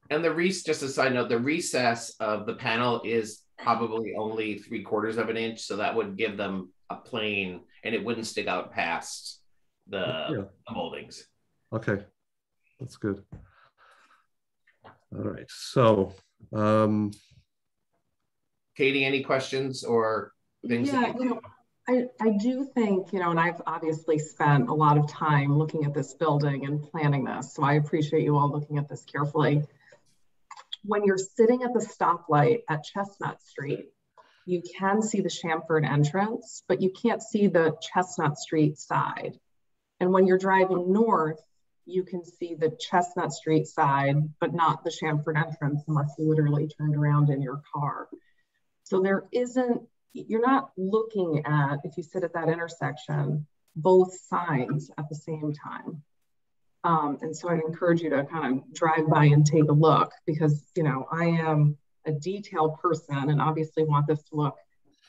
Speaker 6: And just a side note, the recess of the panel is probably only 3/4 of an inch, so that would give them a plane and it wouldn't stick out past the moldings.
Speaker 1: Okay, that's good. All right, so
Speaker 6: Katie, any questions or things?
Speaker 9: Yeah, I do think, and I've obviously spent a lot of time looking at this building and planning this, so I appreciate you all looking at this carefully. When you're sitting at the stoplight at Chestnut Street, you can see the chamfered entrance, but you can't see the Chestnut Street side. And when you're driving north, you can see the Chestnut Street side, but not the chamfered entrance unless you literally turned around in your car. So you're not looking at, if you sit at that intersection, both signs at the same time. And so I encourage you to kind of drive by and take a look because, I am a detailed person and obviously want this to look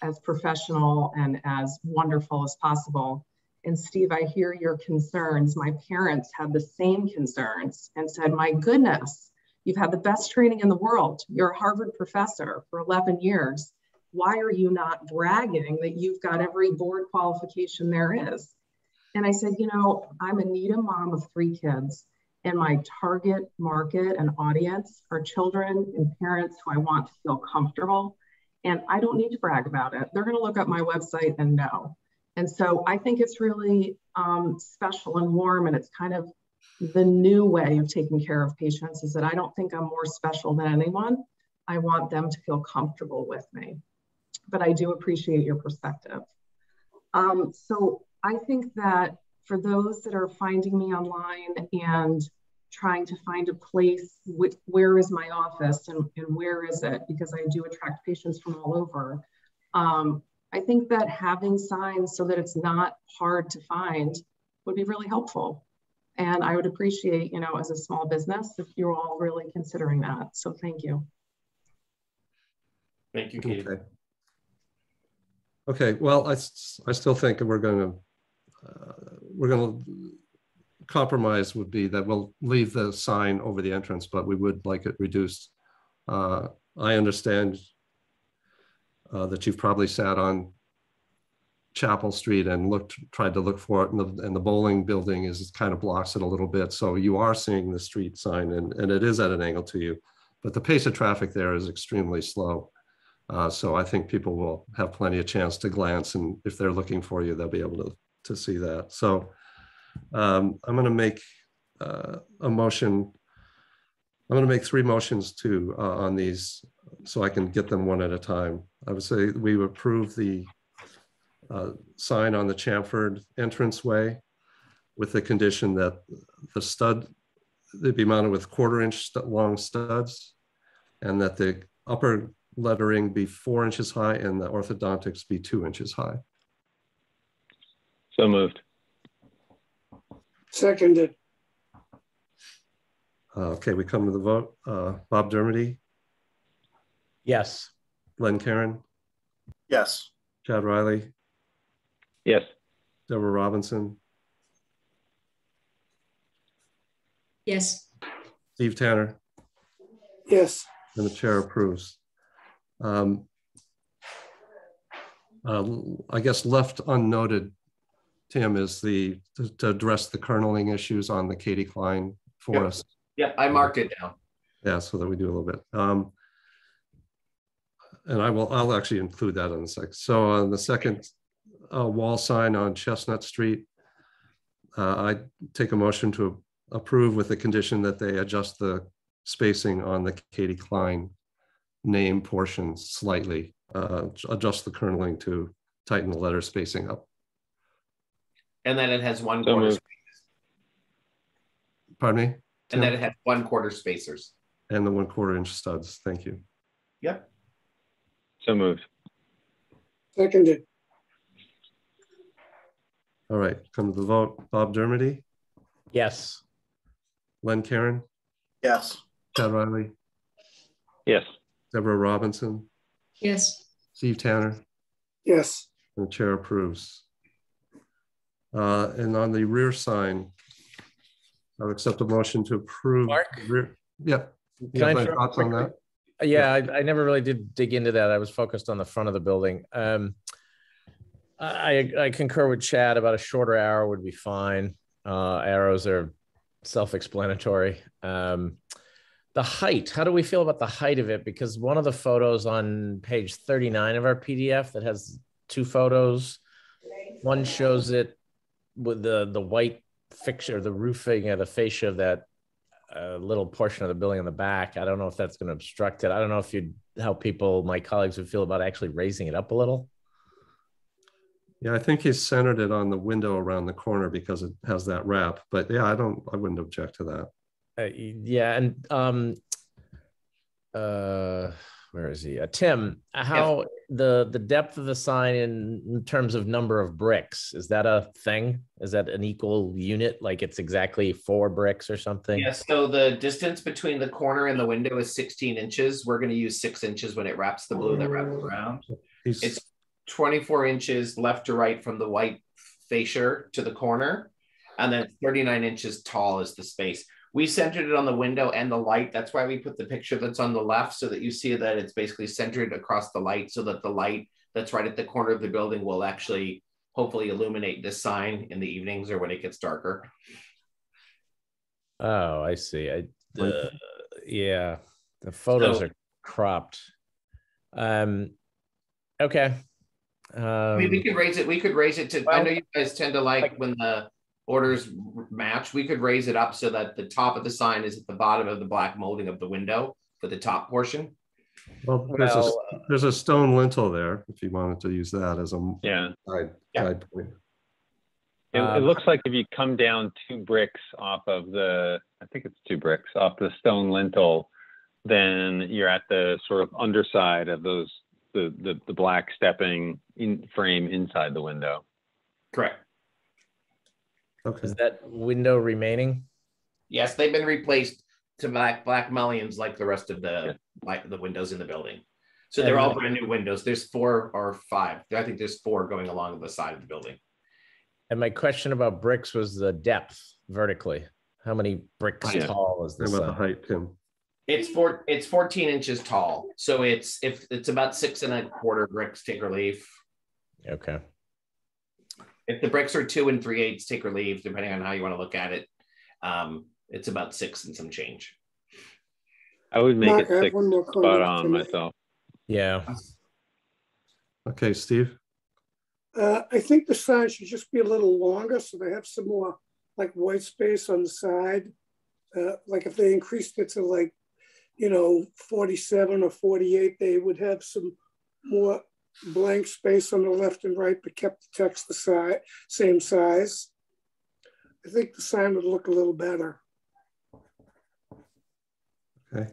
Speaker 9: as professional and as wonderful as possible. And Steve, I hear your concerns. My parents had the same concerns and said, my goodness, you've had the best training in the world. You're a Harvard professor for 11 years. Why are you not bragging that you've got every board qualification there is? And I said, I'm a Needham mom of 3 kids, and my target market and audience are children and parents who I want to feel comfortable. And I don't need to brag about it. They're going to look up my website and know. And so I think it's really special and warm, and it's kind of the new way of taking care of patients is that I don't think I'm more special than anyone. I want them to feel comfortable with me. But I do appreciate your perspective. So I think that for those that are finding me online and trying to find a place, where is my office and where is it? Because I do attract patients from all over. I think that having signs so that it's not hard to find would be really helpful. And I would appreciate, as a small business, if you're all really considering that. So thank you.
Speaker 6: Thank you, Katie.
Speaker 1: Okay. Well, I still think we're going to compromise would be that we'll leave the sign over the entrance, but we would like it reduced. I understand that you've probably sat on Chapel Street and tried to look for it, and the bowling building kind of blocks it a little bit. So you are seeing the street sign, and it is at an angle to you, but the pace of traffic there is extremely slow. So I think people will have plenty of chance to glance, and if they're looking for you, they'll be able to see that. So I'm going to make a motion. I'm going to make 3 motions on these so I can get them one at a time. I would say we would approve the sign on the Chamford entranceway with the condition that they'd be mounted with 1/4-inch long studs, and that the upper lettering be 4 inches high and the orthodontics be 2 inches high.
Speaker 3: So moved.
Speaker 8: Seconded.
Speaker 1: Okay, we come to the vote. Bob Dermody,
Speaker 7: Yes.
Speaker 1: Len Karen,
Speaker 5: Yes.
Speaker 1: Chad Riley,
Speaker 3: Yes.
Speaker 1: Deborah Robinson,
Speaker 4: Yes.
Speaker 1: Steve Tanner,
Speaker 8: Yes.
Speaker 1: and the chair approves. I guess left unnoted, Tim, is to address the kerneling issues on the Katie Klein forest.
Speaker 6: Yep, I marked it down.
Speaker 1: Yeah, so that we do a little bit. And I'll actually include that on the second. So on the second wall sign on Chestnut Street, I take a motion to approve with the condition that they adjust the spacing on the Katie Klein name portion slightly, adjust the kerneling to tighten the letter spacing up.
Speaker 6: And then it has 1/4
Speaker 3: moved.
Speaker 6: spacers.
Speaker 1: Pardon me? Tim?
Speaker 6: And then it has 1/4 spacers.
Speaker 1: And the 1/4-inch studs. Thank you.
Speaker 6: Yep.
Speaker 3: So moved.
Speaker 8: Seconded.
Speaker 1: All right, come to the vote. Bob Dermody,
Speaker 7: Yes.
Speaker 1: Len Karen,
Speaker 5: Yes.
Speaker 1: Chad Riley,
Speaker 3: Yes.
Speaker 1: Deborah Robinson,
Speaker 4: Yes.
Speaker 1: Steve Tanner,
Speaker 8: Yes.
Speaker 1: and the chair approves. And on the rear sign, I would accept a motion to approve.
Speaker 7: Mark?
Speaker 1: Yeah. You
Speaker 7: Can I
Speaker 1: have any
Speaker 7: interrupt
Speaker 1: thoughts on
Speaker 7: quickly?
Speaker 1: that?
Speaker 7: Yeah, I never really did dig into that. I was focused on the front of the building. I concur with Chad about a shorter arrow would be fine. Arrows are self-explanatory. The height, how do we feel about the height of it? Because one of the photos on page 39 of our PDF that has 2 photos, one shows it with the white fixture, the roofing or the fascia of that little portion of the building in the back. I don't know if that's going to obstruct it. I don't know if how my colleagues would feel about actually raising it up a little.
Speaker 1: Yeah, I think he's centered it on the window around the corner because it has that wrap. But yeah, I wouldn't object to that.
Speaker 7: Yeah, and where is he? Tim, how the depth of the sign in terms of number of bricks, is that a thing? Is that an equal unit? Like it's exactly 4 bricks or something?
Speaker 6: Yes, so the distance between the corner and the window is 16 inches. We're going to use 6 inches when it wraps the blue that wraps around. It's 24 inches left to right from the white fascia to the corner, and then 39 inches tall is the space. We centered it on the window and the light. That's why we put the picture that's on the left so that you see that it's basically centered across the light so that the light that's right at the corner of the building will actually hopefully illuminate this sign in the evenings or when it gets darker.
Speaker 7: Oh, I see. Yeah, the photos are cropped. Okay.
Speaker 6: I mean, we could raise it. We could raise it to, I know you guys tend to like when the orders match. We could raise it up so that the top of the sign is at the bottom of the black molding of the window for the top portion.
Speaker 1: Well, there's a stone lintel there if you wanted to use that as a guide point.
Speaker 3: It looks like if you come down 2 bricks off of I think it's 2 bricks off the stone lintel, then you're at the sort of underside of those, the black stepping frame inside the window.
Speaker 6: Correct.
Speaker 1: Okay.
Speaker 7: Is that window remaining?
Speaker 6: Yes, they've been replaced to black mullions like the rest of the windows in the building. So they're all brand new windows. There's 4 or 5. I think there's 4 going along the side of the building.
Speaker 7: And my question about bricks was the depth vertically. How many bricks
Speaker 3: Yeah.
Speaker 7: tall is
Speaker 1: How
Speaker 7: this?
Speaker 1: about the height, Tim?
Speaker 6: It's 14 inches tall. So it's about 6¼ bricks take relief.
Speaker 7: Okay.
Speaker 6: If the bricks are 2 3/8 take relief, depending on how you want to look at it, it's about 6 and some change.
Speaker 3: I would make
Speaker 8: Mark,
Speaker 3: it
Speaker 8: I have
Speaker 3: 6
Speaker 8: one more
Speaker 3: spot
Speaker 8: comment
Speaker 3: on
Speaker 8: to make.
Speaker 3: myself.
Speaker 7: Yeah.
Speaker 1: Okay, Steve?
Speaker 8: I think the sign should just be a little longer so they have some more like white space on the side. Like if they increased it to like, 47 or 48, they would have some more blank space on the left and right, but kept the text the same size. I think the sign would look a little better.
Speaker 1: Okay.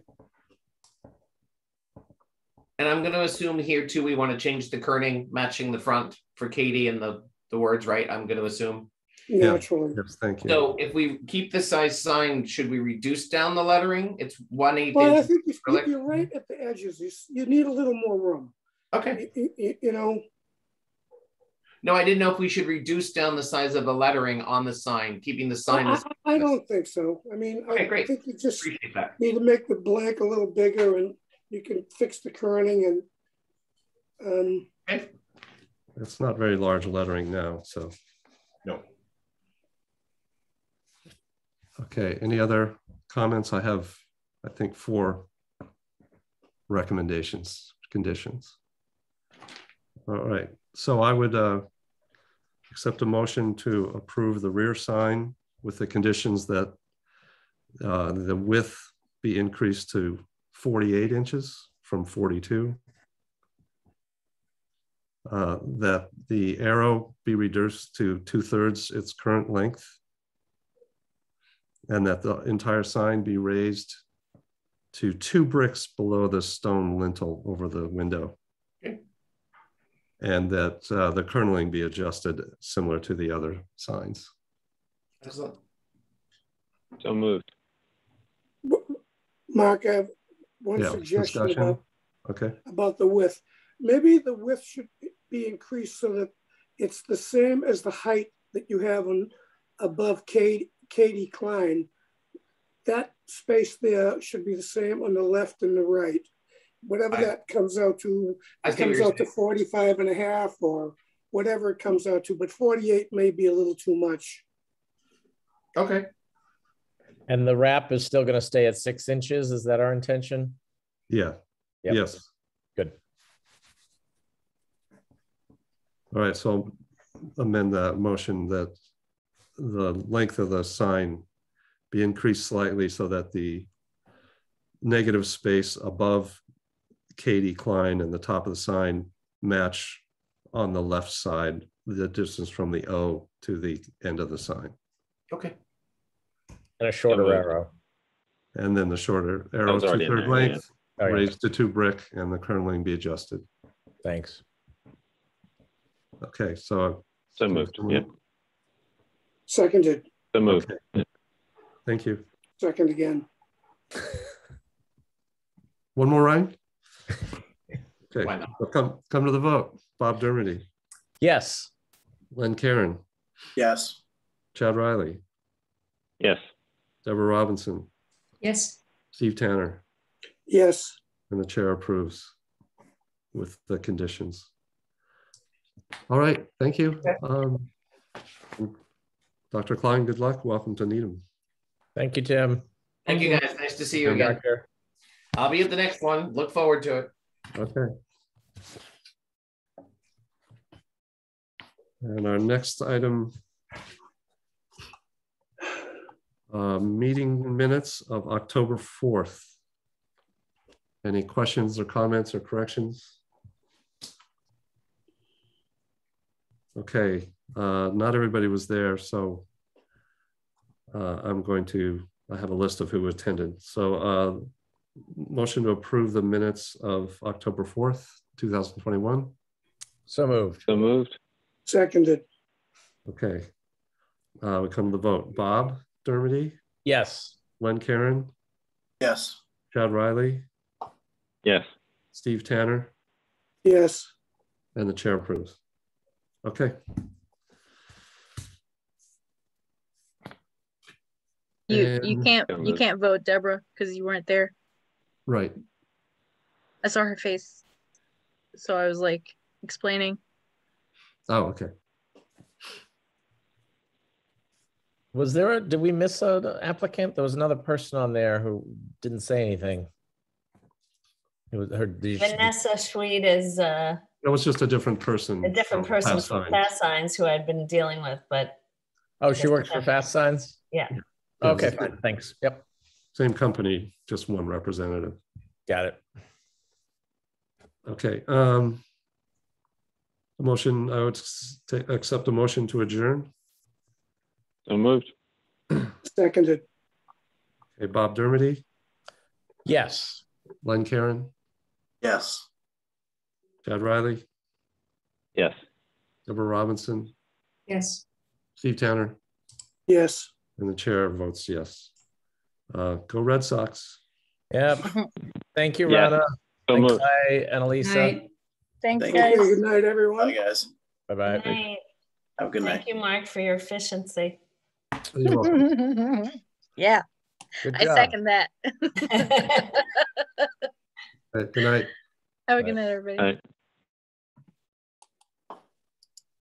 Speaker 6: And I'm going to assume here too, we want to change the kerning matching the front for Katie and the words, right? I'm going to assume.
Speaker 8: Naturally.
Speaker 1: Yes, thank you.
Speaker 6: So if we keep the size sign, should we reduce down the lettering? It's 1/8
Speaker 8: Well, I
Speaker 6: inch.
Speaker 8: think you're right at the edges. You need a little more room.
Speaker 6: Okay.
Speaker 8: You know.
Speaker 6: No, I didn't know if we should reduce down the size of the lettering on the sign, keeping the sign.
Speaker 8: I don't think so. I mean,
Speaker 6: okay,
Speaker 8: I
Speaker 6: great.
Speaker 8: think you just
Speaker 6: Appreciate that.
Speaker 8: need to make the blank a little bigger, and you can fix the kerning. And
Speaker 6: Okay.
Speaker 1: It's not very large lettering now, so.
Speaker 6: No.
Speaker 1: Okay, any other comments? I have, I think, 4 recommendations, conditions. All right, so I would accept a motion to approve the rear sign with the conditions that the width be increased to 48 inches from 42. That the arrow be reduced to 2/3 its current length, and that the entire sign be raised to 2 bricks below the stone lintel over the window.
Speaker 6: Okay.
Speaker 1: And that the kerneling be adjusted similar to the other signs.
Speaker 6: Excellent.
Speaker 3: So moved.
Speaker 8: Mark, I have one suggestion
Speaker 1: discussion.
Speaker 8: about the width. Maybe the width should be increased so that it's the same as the height that you have on above Katie Klein. That space there should be the same on the left and the right. Whatever that comes out to, it comes out to 45.5 or whatever it comes out to, but 48 may be a little too much.
Speaker 6: Okay.
Speaker 7: And the wrap is still going to stay at 6 inches. Is that our intention?
Speaker 1: Yeah.
Speaker 7: Yep.
Speaker 1: Yes.
Speaker 7: Good.
Speaker 1: All right, so I'll amend that motion that the length of the sign be increased slightly so that the negative space above Katie Klein and the top of the sign match on the left side, the distance from the O to the end of the sign.
Speaker 6: Okay.
Speaker 7: And a shorter arrow.
Speaker 1: And then the shorter arrow, 2/3 length, raised to 2 brick, and the kerneling be adjusted.
Speaker 7: Thanks.
Speaker 1: Okay, so
Speaker 3: moved. Yeah.
Speaker 8: Seconded.
Speaker 3: So moved.
Speaker 1: Okay. Thank you.
Speaker 8: Second again.
Speaker 1: One more, Ryan? Okay,
Speaker 6: Why not?
Speaker 1: well, come to the vote. Bob Dermody.
Speaker 7: Yes.
Speaker 1: Len Karen.
Speaker 5: Yes.
Speaker 1: Chad Riley.
Speaker 3: Yes.
Speaker 1: Deborah Robinson.
Speaker 4: Yes.
Speaker 1: Steve Tanner.
Speaker 8: Yes.
Speaker 1: And the chair approves with the conditions. All right, thank you. Dr. Klein, good luck. Welcome to Needham.
Speaker 7: Thank you, Tim.
Speaker 6: Thank you, guys. Nice to see you again.
Speaker 7: Doctor.
Speaker 6: I'll be at the next one. Look forward to it.
Speaker 1: Okay. And our next item, meeting minutes of October 4th. Any questions or comments or corrections? Okay, not everybody was there, so I have a list of who attended. So motion to approve the minutes of October 4th, 2021.
Speaker 7: So moved.
Speaker 3: So moved.
Speaker 8: Seconded.
Speaker 1: Okay, we come to the vote. Bob Dermody.
Speaker 7: Yes.
Speaker 1: Len Karen.
Speaker 5: Yes.
Speaker 1: Chad Riley.
Speaker 3: Yes.
Speaker 1: Steve Tanner.
Speaker 8: Yes.
Speaker 1: And the chair approves. Okay.
Speaker 10: You
Speaker 1: And-
Speaker 10: you can't vote, Deborah, because you weren't there.
Speaker 1: Right.
Speaker 10: I saw her face, so I was like explaining.
Speaker 1: Oh, okay.
Speaker 7: Was there a, did we miss an applicant? There was another person on there who didn't say anything. It was her.
Speaker 11: Vanessa Sweet is
Speaker 1: That was just a different person.
Speaker 11: a different
Speaker 1: from
Speaker 11: person
Speaker 1: Fast
Speaker 11: from
Speaker 1: Signs.
Speaker 11: Fast Signs who I'd been dealing with, but
Speaker 7: Oh, she works for Fast Signs?
Speaker 11: yeah.
Speaker 7: Okay, fine. Thanks. Yep.
Speaker 1: Same company, just one representative.
Speaker 7: Got it.
Speaker 1: Okay. A motion, I would accept a motion to adjourn.
Speaker 3: So moved.
Speaker 8: Seconded.
Speaker 1: Okay, Bob Dermody,
Speaker 7: Yes.
Speaker 1: Len Karen,
Speaker 5: Yes.
Speaker 1: Chad Riley,
Speaker 3: Yes.
Speaker 1: Deborah Robinson,
Speaker 4: Yes.
Speaker 1: Steve Tanner,
Speaker 8: Yes.
Speaker 1: and the chair votes yes. Go Red Sox.
Speaker 7: Yep. Thank you,
Speaker 3: Yeah.
Speaker 7: Rana.
Speaker 3: So
Speaker 7: And
Speaker 3: moved.
Speaker 7: Clay and Elisa.
Speaker 4: Right.
Speaker 10: Thanks,
Speaker 5: Thank
Speaker 10: guys.
Speaker 8: Okay, good night, everyone.
Speaker 5: Bye, guys.
Speaker 7: Bye-bye.
Speaker 11: Good night.
Speaker 5: Have a good night.
Speaker 11: Thank you, Mark, for your efficiency.
Speaker 1: You're welcome.
Speaker 10: Yeah,
Speaker 7: Good
Speaker 10: I
Speaker 7: job.
Speaker 10: second that.
Speaker 1: Good night.
Speaker 10: Have a
Speaker 7: Bye.
Speaker 10: good night, everybody.
Speaker 3: All right.